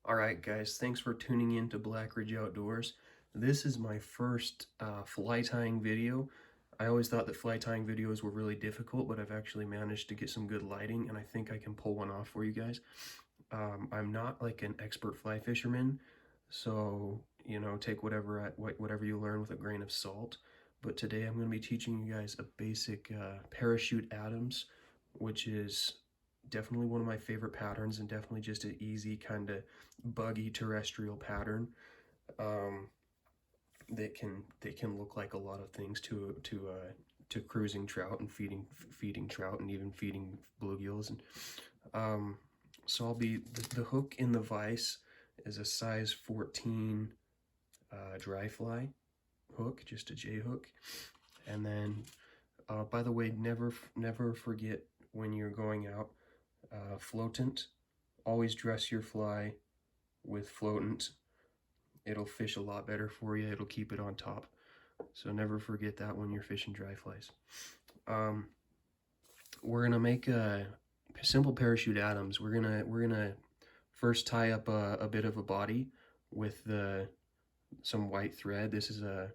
Alright guys, thanks for tuning in to Blackridge Outdoors. This is my first fly tying video. I always thought that fly tying videos were really difficult, but I've actually managed to get some good lighting and I think I can pull one off for you guys. I'm not like an expert fly fisherman, so take whatever you learn with a grain of salt. But today I'm going to be teaching you guys a basic parachute Adams, which is definitely one of my favorite patterns and definitely just an easy kind of buggy terrestrial pattern that can look like a lot of things to cruising trout and feeding trout and even feeding bluegills. And so I'll be the hook in the vise is a size 14 dry fly hook, just a J hook. And then by the way, never forget when you're going out, floatant, always dress your fly with floatant. It'll fish a lot better for you. It'll keep it on top. So never forget that when you're fishing dry flies. We're gonna make a simple parachute Adams. We're gonna first tie up a bit of a body with some white thread. This is a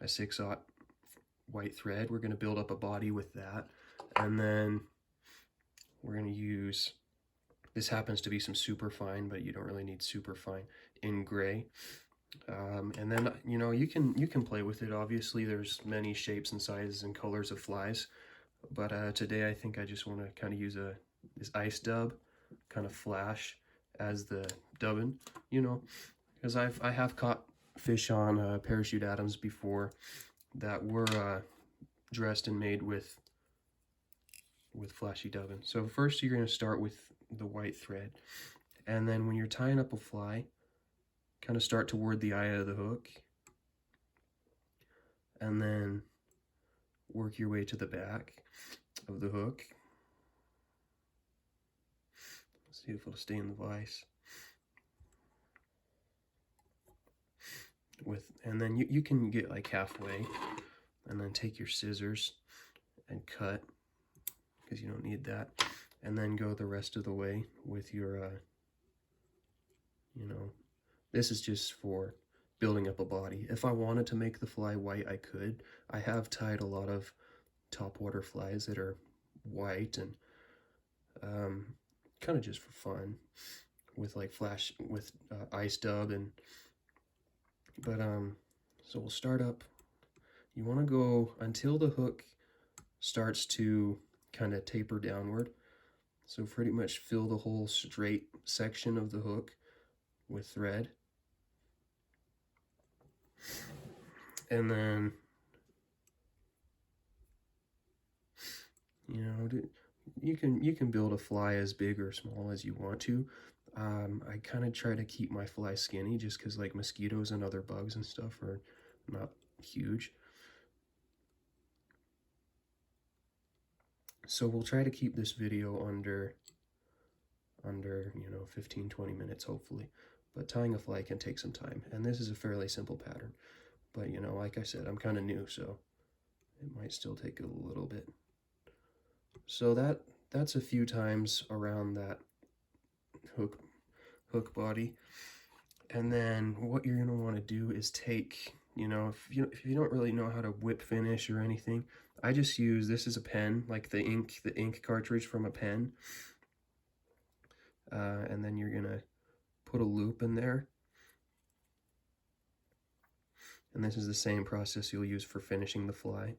6/0 white thread. We're gonna build up a body with that, and then we're gonna use, this happens to be some super fine, but you don't really need super fine, in gray. And then you can play with it. Obviously there's many shapes and sizes and colors of flies, but today I think I just want to kind of use this ice dub kind of flash as the dubbing, because I have caught fish on parachute Adams before that were dressed and made with flashy dubbing. So first you're going to start with the white thread, and then when you're tying up a fly, kind of start toward the eye of the hook and then work your way to the back of the hook. Let's see if it'll stay in the vise. And then you can get like halfway and then take your scissors and cut, because you don't need that, and then go the rest of the way with your this is just for building up a body. If I wanted to make the fly white, I could. I have tied a lot of topwater flies that are white, and kind of just for fun with like ice dub. So we'll start up. You want to go until the hook starts to kind of taper downward. So pretty much fill the whole straight section of the hook with thread. And then, you can build a fly as big or small as you want to. I kind of try to keep my fly skinny just because like mosquitoes and other bugs and stuff are not huge. So we'll try to keep this video under 15-20 minutes hopefully, but tying a fly can take some time, and this is a fairly simple pattern. But like I said, I'm kind of new, so it might still take a little bit. So that's a few times around that hook body. And then what you're gonna want to do is take, if you don't really know how to whip finish or anything, I just use, this is a pen, like the ink cartridge from a pen. And then you're gonna put a loop in there. And this is the same process you'll use for finishing the fly.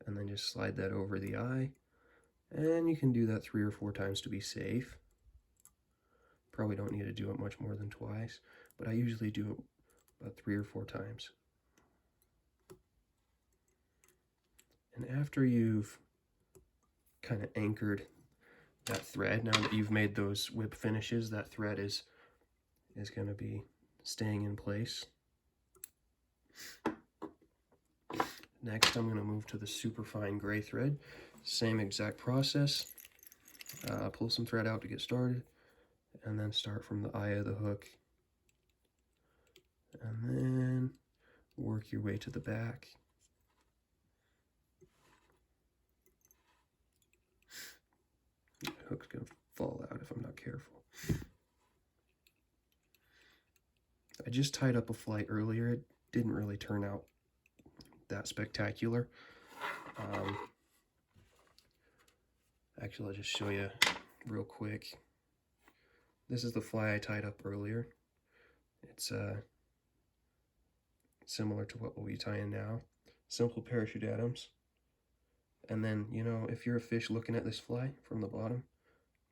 And then just slide that over the eye. And you can do that 3 or 4 times to be safe. Probably don't need to do it much more than twice, but I usually do it about 3 or 4 times. And after you've kind of anchored that thread, now that you've made those whip finishes, that thread is going to be staying in place. Next, I'm going to move to the super fine gray thread. Same exact process. Pull some thread out to get started, and then start from the eye of the hook, and then work your way to the back. The hook's going to just tied up a fly earlier. It didn't really turn out that spectacular. Actually, I'll just show you real quick. This is the fly I tied up earlier. It's similar to what we'll be tying now. Simple parachute Adams. And then, you know, if you're a fish looking at this fly from the bottom,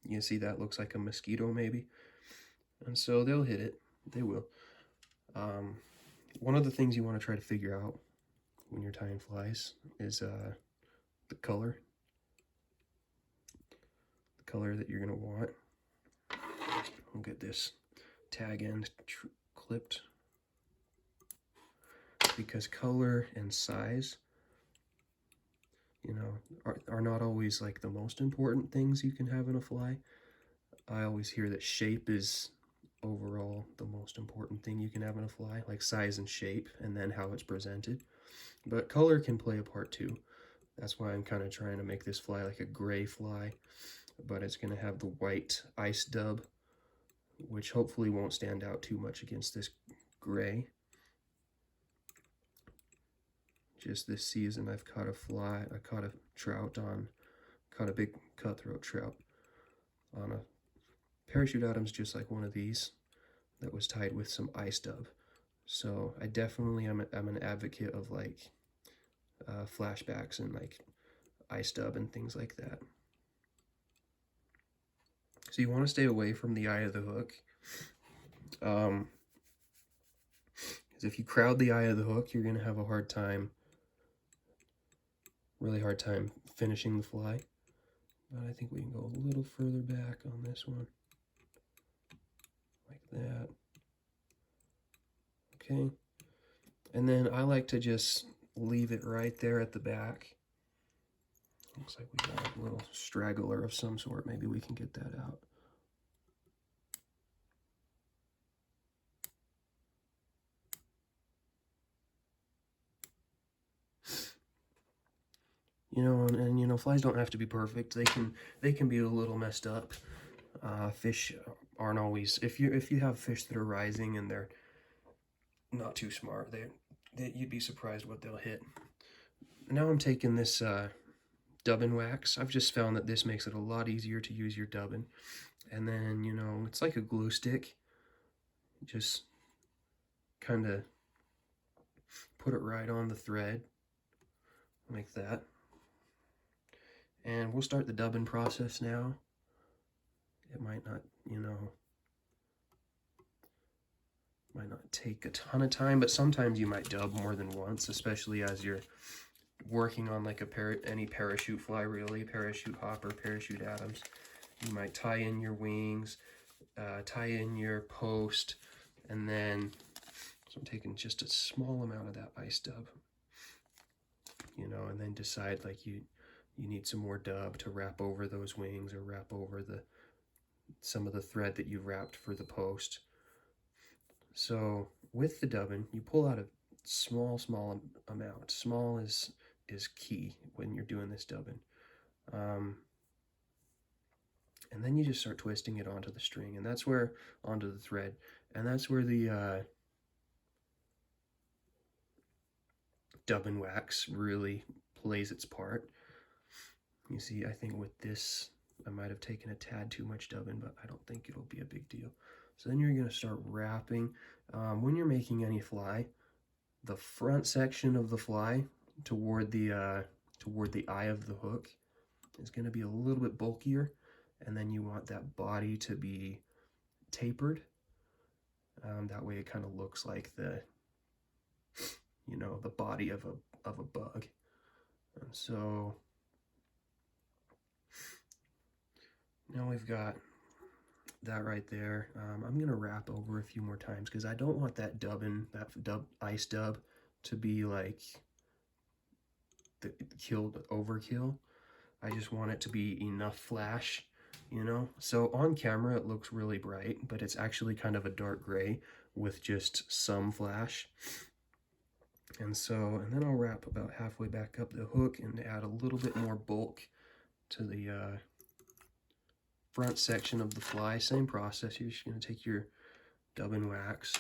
you see that looks like a mosquito maybe. And so they'll hit it. They will. One of the things you want to try to figure out when you're tying flies is the color. The color that you're going to want. I'll get this tag end clipped. Because color and size, you know, are not always like the most important things you can have in a fly. I always hear that shape is overall the most important thing you can have in a fly, like size and shape, and then how it's presented. But color can play a part too. That's why I'm kind of trying to make this fly like a gray fly, but it's going to have the white ice dub, which hopefully won't stand out too much against this gray. Just this season, I've caught a trout on, caught a big cutthroat trout on a parachute Adams, just like one of these, that was tied with some ice dub. So I definitely am an advocate of like flashbacks and like ice dub and things like that. So you want to stay away from the eye of the hook. Because if you crowd the eye of the hook, you're going to have a hard time, really hard time finishing the fly. But I think we can go a little further back on this one. Like that. Okay. And then I like to just leave it right there at the back. Looks like we got a little straggler of some sort. Maybe we can get that out. You know, and you know, flies don't have to be perfect. They can be a little messed up. Fish aren't always, if you have fish that are rising and they're not too smart, you'd be surprised what they'll hit. Now I'm taking this dubbin wax. I've just found that this makes it a lot easier to use your dubbin. And then, you know, it's like a glue stick. Just kind of put it right on the thread like that. And we'll start the dubbing process now. It might not, you know, might not take a ton of time, but sometimes you might dub more than once, especially as you're working on like any parachute fly, really, parachute hopper, parachute Adams. You might tie in your wings, tie in your post, and then, so I'm taking just a small amount of that ice dub, you know, and then decide like you need some more dub to wrap over those wings or wrap over some of the thread that you wrapped for the post. So with the dubbin, you pull out a small amount. Small is key when you're doing this dubbin. And then you just start twisting it onto the string, and that's where, onto the thread, and that's where the dubbin wax really plays its part. You see, I think with this, I might have taken a tad too much dubbin, but I don't think it'll be a big deal. So then you're going to start wrapping. When you're making any fly, the front section of the fly toward the eye of the hook is going to be a little bit bulkier, and then you want that body to be tapered. That way it kind of looks like the, you know, the body of a bug. And so now we've got that right there. I'm gonna wrap over a few more times because I don't want that ice dub to be like the overkill. I just want it to be enough flash, you know. So on camera it looks really bright, but it's actually kind of a dark gray with just some flash. And then I'll wrap about halfway back up the hook and add a little bit more bulk to the front section of the fly. Same process. You're just going to take your dubbin wax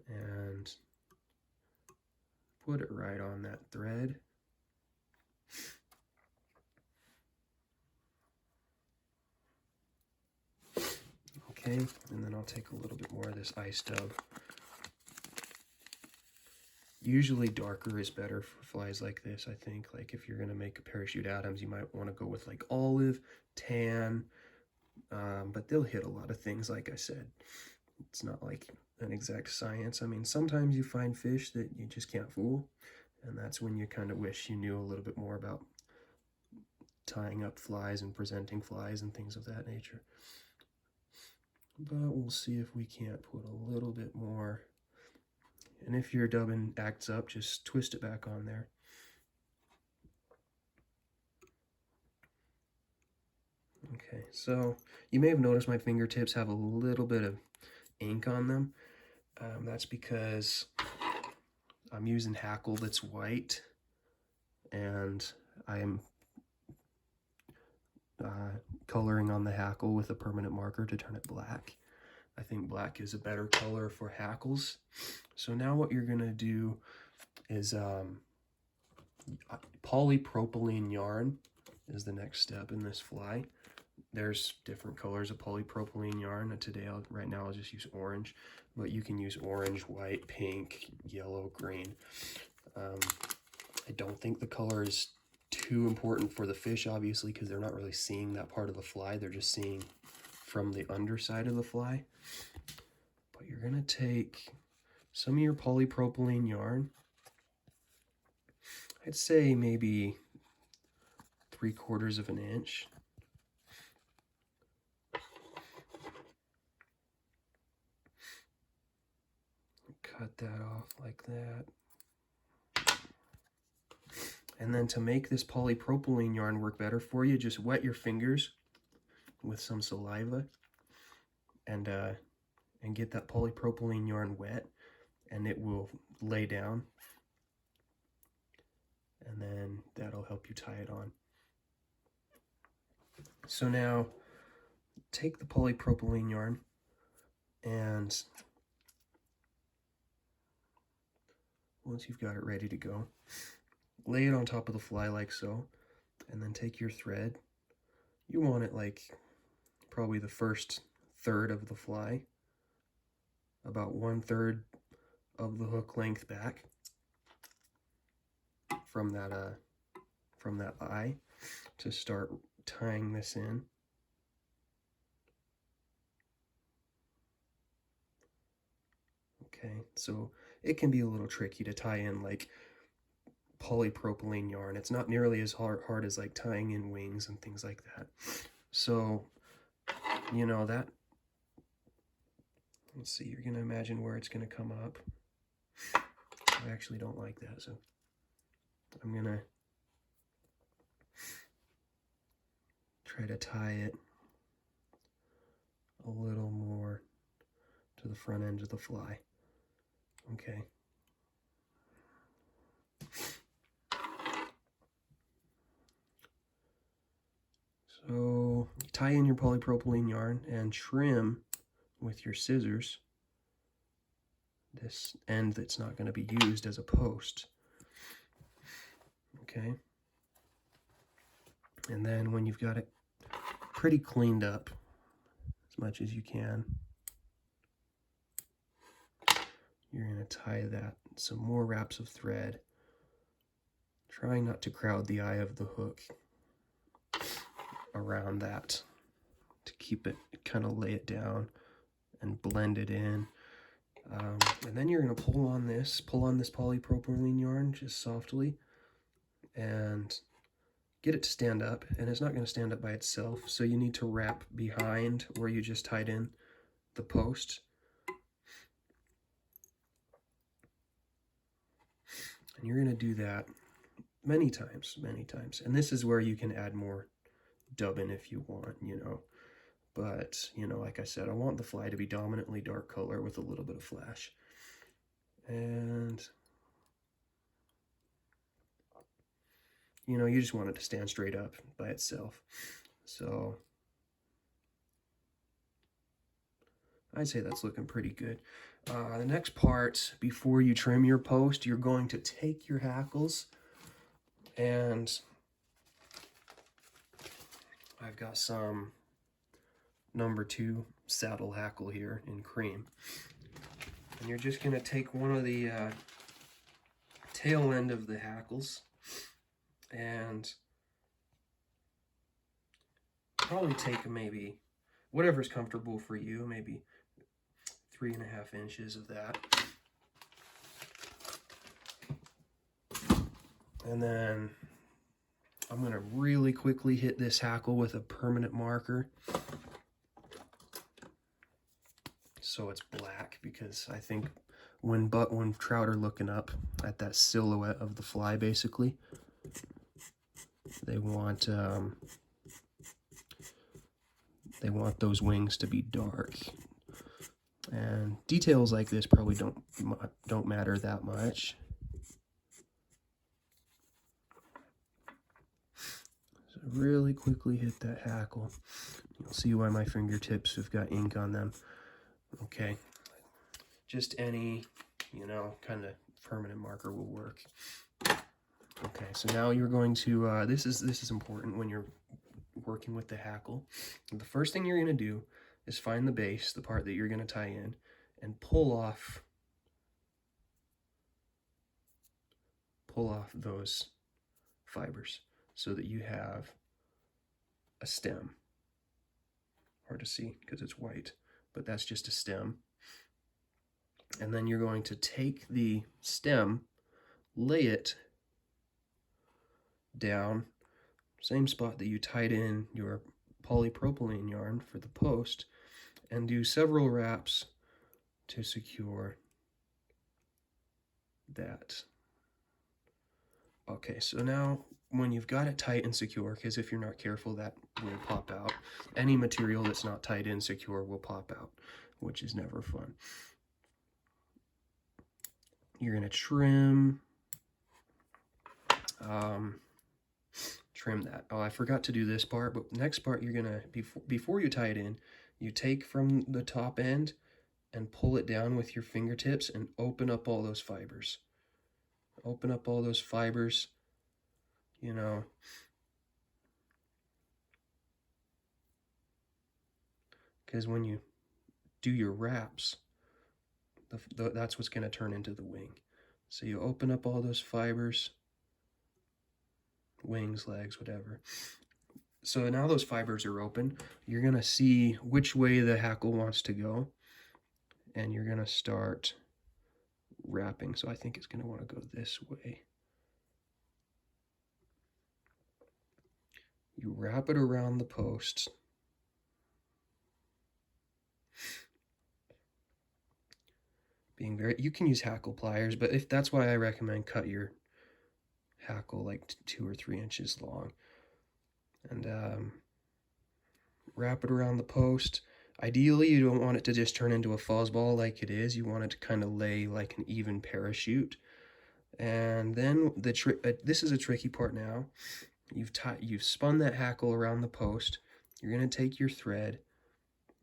and put it right on that thread. Okay, and then I'll take a little bit more of this ice dub. Usually darker is better for flies like this, I think. Like if you're gonna make a parachute Adams, you might want to go with like olive, tan, but they'll hit a lot of things, like I said. It's not like an exact science. I mean, sometimes you find fish that you just can't fool, and that's when you kind of wish you knew a little bit more about tying up flies and presenting flies and things of that nature. But we'll see if we can't put a little bit more. And if your dubbin acts up, just twist it back on there. Okay, so you may have noticed my fingertips have a little bit of ink on them. That's because I'm using hackle that's white, and I'm coloring on the hackle with a permanent marker to turn it black. I think black is a better color for hackles. So now what you're gonna do is polypropylene yarn is the next step in this fly. There's different colors of polypropylene yarn. Today, right now, I'll just use orange, but you can use orange, white, pink, yellow, green. I don't think the color is too important for the fish, obviously, because they're not really seeing that part of the fly. They're just seeing from the underside of the fly. But you're gonna take some of your polypropylene yarn. I'd say maybe 3/4 of an inch. Cut that off like that. And then to make this polypropylene yarn work better for you, just wet your fingers with some saliva and get that polypropylene yarn wet, and it will lay down. And then that'll help you tie it on. So now take the polypropylene yarn and once you've got it ready to go, lay it on top of the fly like so, and then take your thread. You want it like probably the first third of the fly, about 1/3 of the hook length back from that eye, to start tying this in. Okay, so it can be a little tricky to tie in like polypropylene yarn. It's not nearly as hard as like tying in wings and things like that. So, you know, that, let's see, you're gonna imagine where it's gonna come up. I actually don't like that, so I'm gonna try to tie it a little more to the front end of the fly. Okay. So tie in your polypropylene yarn and trim with your scissors this end that's not going to be used as a post. Okay. And then when you've got it pretty cleaned up as much as you can, you're going to tie that some more wraps of thread, trying not to crowd the eye of the hook around that, to keep it, kind of lay it down and blend it in. And then you're going to pull on this polypropylene yarn just softly and get it to stand up, and it's not going to stand up by itself, so you need to wrap behind where you just tied in the post. And you're going to do that many times, and this is where you can add more dubbin if you want, you know. But, you know, like I said, I want the fly to be dominantly dark color with a little bit of flash. And, you know, you just want it to stand straight up by itself. So I'd say that's looking pretty good. The next part, before you trim your post, you're going to take your hackles, and I've got some #2 saddle hackle here in cream. And you're just going to take one of the tail end of the hackles and probably take maybe whatever's comfortable for you, maybe 3.5 inches of that. And then I'm going to really quickly hit this hackle with a permanent marker so it's black, because I think when trout are looking up at that silhouette of the fly, basically, they want those wings to be dark. And details like this probably don't matter that much. So really quickly hit that hackle. You'll see why my fingertips have got ink on them. Okay, just any, kind of permanent marker will work. Okay, so now you're going to, this is important when you're working with the hackle. The first thing you're going to do is find the base, the part that you're going to tie in, and pull off those fibers so that you have a stem. Hard to see because it's white, but that's just a stem. And then you're going to take the stem, lay it down, same spot that you tied in your polypropylene yarn for the post, and do several wraps to secure that. Okay, so now when you've got it tight and secure, because if you're not careful, that will pop out. Any material that's not tight and secure will pop out, which is never fun. You're going to trim that. Oh, I forgot to do this part, but the next part you're going to, before you tie it in, you take from the top end and pull it down with your fingertips and open up all those fibers. Open up all those fibers, because when you do your wraps, that's what's going to turn into the wing. So you open up all those fibers, wings, legs, whatever. So now those fibers are open. You're going to see which way the hackle wants to go, and you're going to start wrapping. So I think it's going to want to go this way. You wrap it around the post. You can use hackle pliers, but if that's why I recommend cut your hackle like 2 or 3 inches long, and wrap it around the post. Ideally, you don't want it to just turn into a fuzzball like it is. You want it to kind of lay like an even parachute. And then this is a tricky part now. You've spun that hackle around the post. You're going to take your thread,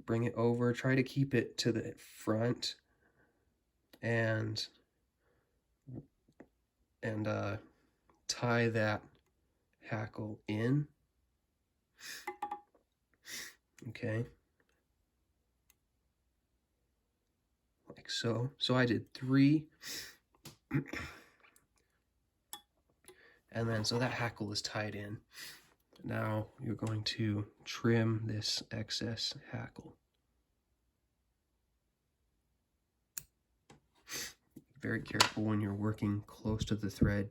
bring it over, try to keep it to the front, and tie that hackle in. Okay, like so. So I did 3. And then, so that hackle is tied in. Now you're going to trim this excess hackle. Very careful when you're working close to the thread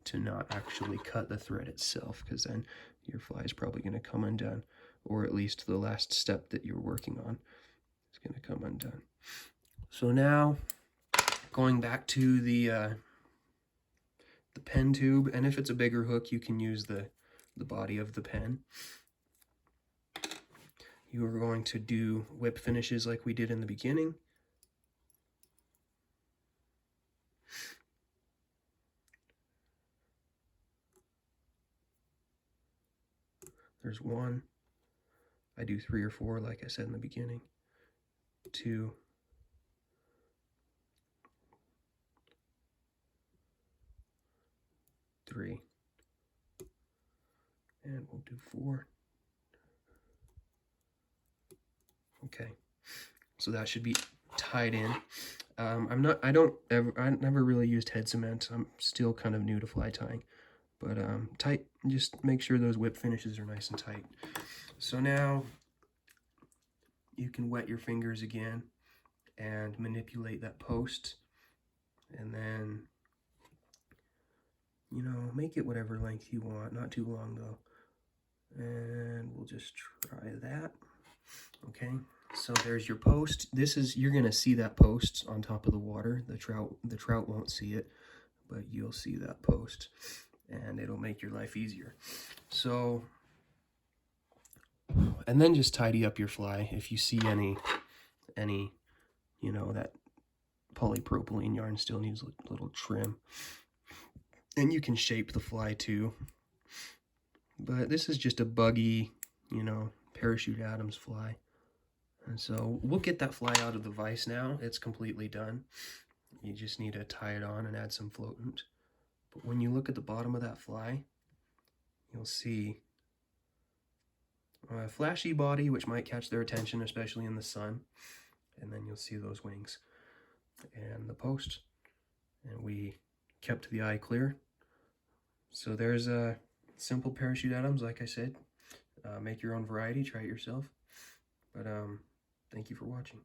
to not actually cut the thread itself, because then your fly is probably going to come undone, or at least the last step that you're working on is going to come undone. So now, going back to the pen tube, and if it's a bigger hook, you can use the body of the pen. You are going to do whip finishes like we did in the beginning. There's 1. I do 3 or 4 like I said in the beginning. 2, 3, and we'll do 4. Okay, so that should be tied in. I never really used head cement. I'm still kind of new to fly tying, but tight. Just make sure those whip finishes are nice and tight. So now you can wet your fingers again and manipulate that post, and then, you know, make it whatever length you want, not too long though. And we'll just try that. Okay, so there's your post. This is, you're gonna see that post on top of the water. The trout won't see it, but you'll see that post, and it'll make your life easier. So, and then just tidy up your fly. If you see any, you know, that polypropylene yarn still needs a little trim. And you can shape the fly too. But this is just a buggy, you know, Parachute Adams fly. And so we'll get that fly out of the vise now. It's completely done. You just need to tie it on and add some floatant. But when you look at the bottom of that fly, you'll see a flashy body, which might catch their attention, especially in the sun. And then you'll see those wings and the post. And we kept the eye clear. So there's a simple Parachute Adams, like I said. Make your own variety, try it yourself. But thank you for watching.